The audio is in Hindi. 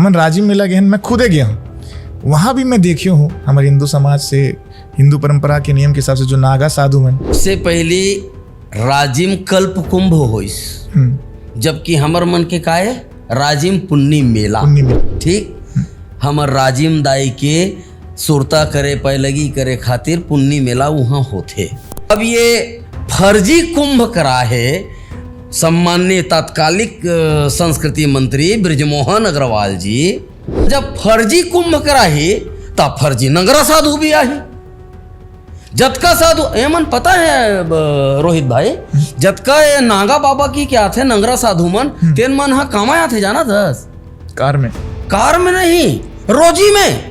मैं राजिम मेला गया, मैं खुदे गया हूँ, वहाँ भी मैं देखियो हूँ हमारे हिंदू समाज से, हिंदू परंपरा के नियम के हिसाब से जो नागा साधु मन उससे पहले राजिम कल्प कुंभ होइस, जबकि हमर मन के काहे राजिम पुन्नी मेला। ठीक, हमर राजिम दाई के सुरता करे पैलगी करे खातिर पुन्नी मेला वहाँ होते। अब ये फर्जी कुंभ करा है सम्मान्य तत्कालिक संस्कृति मंत्री बृजमोहन अग्रवाल जी। जब फर्जी कुंभ कराही तब फर्जी नंगरा साधु भी आही। जतका साधु एमन पता है रोहित भाई, जतका ये नागा बाबा की क्या थे नंगरा साधु मन, तेन मन हा कहाँ आया थे जाना दस कार में नहीं रोजी में।